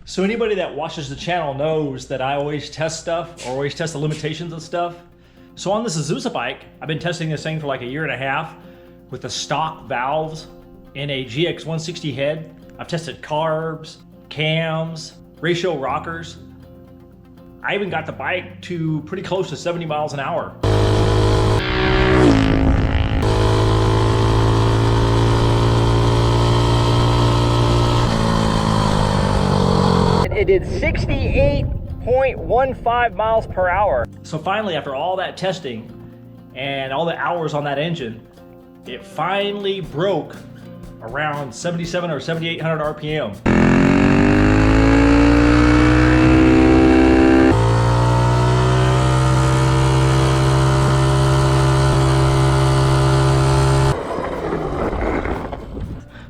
So anybody that watches the channel knows that I always test stuff, or always test the limitations of stuff. So on this Azusa bike, I've been testing this thing for like a year and a half with the stock valves in a GX160 head. I've tested carbs, cams, ratio rockers. I even got the bike to pretty close to 70 miles an hour. It did 68.15 miles per hour. So finally, after all that testing and all the hours on that engine, it finally broke around 77 or 7,800 RPM.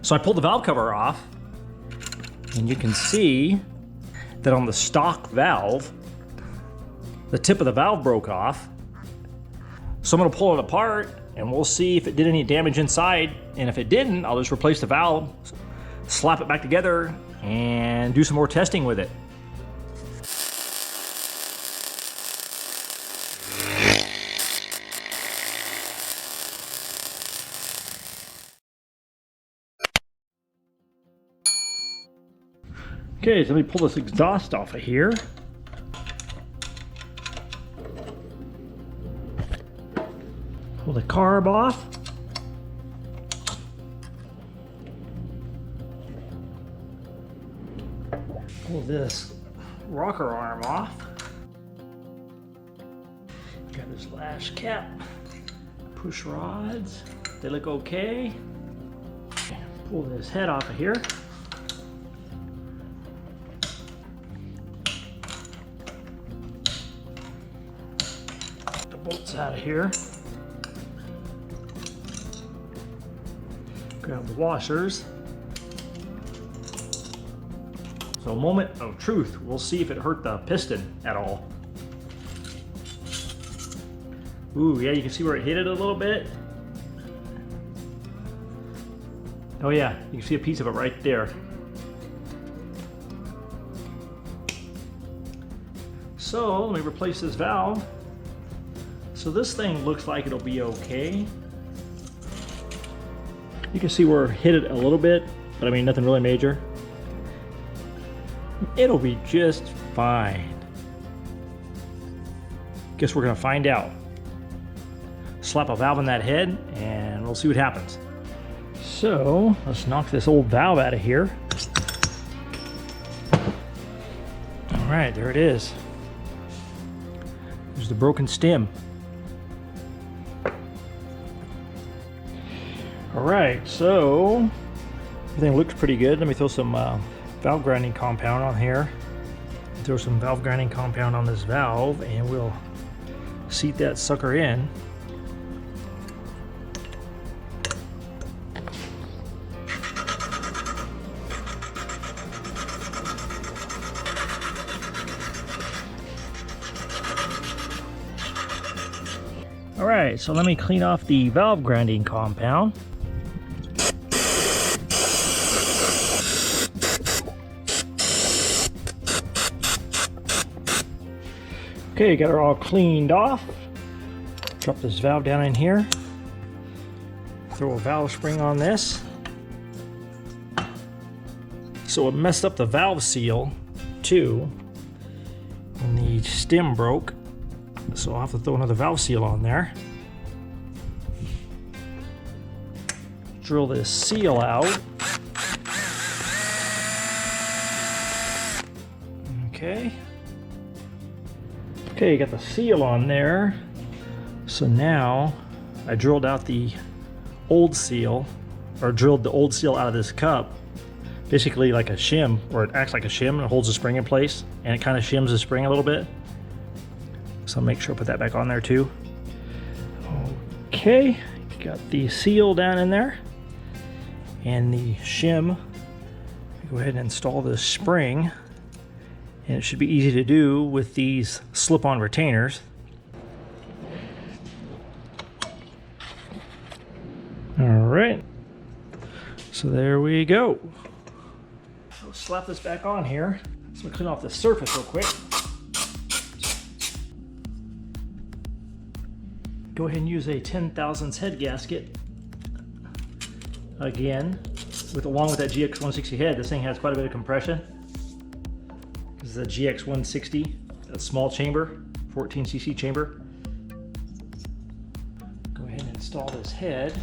So I pulled the valve cover off, and you can see that on the stock valve, the tip of the valve broke off. So I'm gonna pull it apart and we'll see if it did any damage inside. And if it didn't, I'll just replace the valve, slap it back together, and do some more testing with it. Okay, so let me pull this exhaust off of here. Pull the carb off. Pull this rocker arm off. Got this lash cap. Push rods. They look okay. Pull this head off of here. Bolts out of here. Grab the washers. So a moment of truth. We'll see if it hurt the piston at all. Ooh, yeah, you can see where it hit it a little bit. Oh yeah, you can see a piece of it right there. So let me replace this valve. So this thing looks like it'll be okay. You can see where it hit it a little bit, but I mean nothing really major. It'll be just fine. Guess we're gonna find out. Slap a valve in that head and we'll see what happens. So let's knock this old valve out of here. All right, there it is. There's the broken stem. Alright, so everything looks pretty good. Let me throw some valve grinding compound on here. Throw some valve grinding compound on this valve and we'll seat that sucker in. Alright, so let me clean off the valve grinding compound. Okay, got her all cleaned off. Drop this valve down in here. Throw a valve spring on this. So it messed up the valve seal too. And the stem broke. So I'll have to throw another valve seal on there. Drill this seal out. Okay. Okay, got the seal on there. So now I drilled out the old seal, or drilled the old seal out of this cup. Basically like a shim, or it acts like a shim and it holds the spring in place, and it kind of shims the spring a little bit. So I'll make sure I put that back on there too. Okay, got the seal down in there and the shim. Go ahead and install this spring, and it should be easy to do with these slip-on retainers. All right, so there we go. So slap this back on here. So I'll clean off the surface real quick. Go ahead and use a 10 thousandths head gasket. Again, along with that GX160 head, this thing has quite a bit of compression. This is a GX160, a small chamber, 14cc chamber. Go ahead and install this head.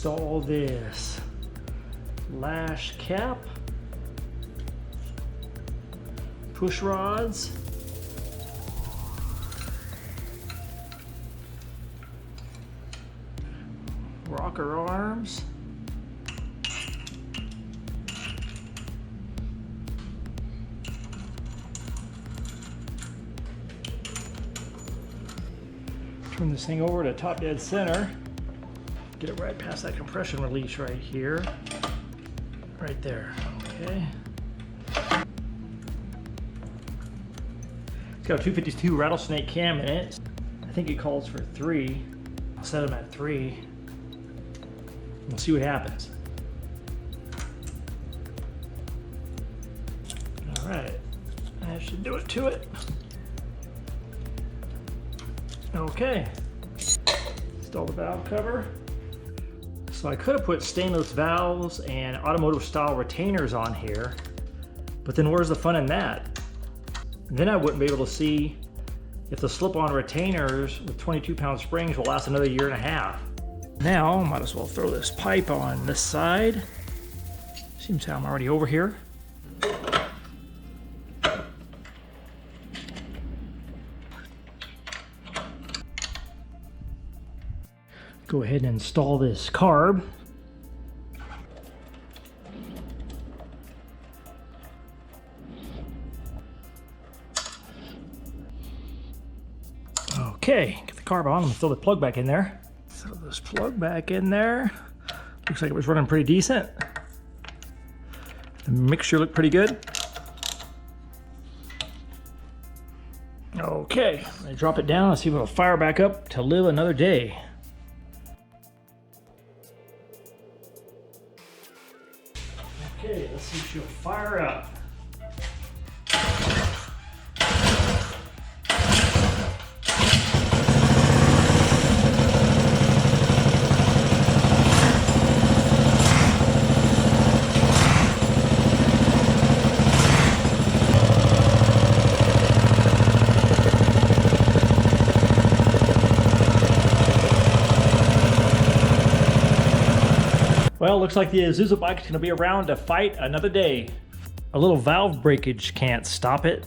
Install this lash cap, push rods, rocker arms, turn this thing over to top dead center. Get it right past that compression release right here. Right there, okay. It's got a 252 rattlesnake cam in it. I think it calls for 3. I'll set them at 3. We'll see what happens. All right, that should do it to it. Okay, install the valve cover. So I could have put stainless valves and automotive style retainers on here, but then where's the fun in that? Then I wouldn't be able to see if the slip-on retainers with 22-pound springs will last another 1.5 years. Now, I might as well throw this pipe on this side. Seems how I'm already over here. Go ahead and install this carb. Okay, get the carb on. I'm gonna throw the plug back in there. Throw this plug back in there. Looks like it was running pretty decent. The mixture looked pretty good. Okay, I drop it down and see if it'll fire back up to live another day. Okay, let's see if she'll fire up. Well, looks like the Azusa bike is going to be around to fight another day. A little valve breakage can't stop it.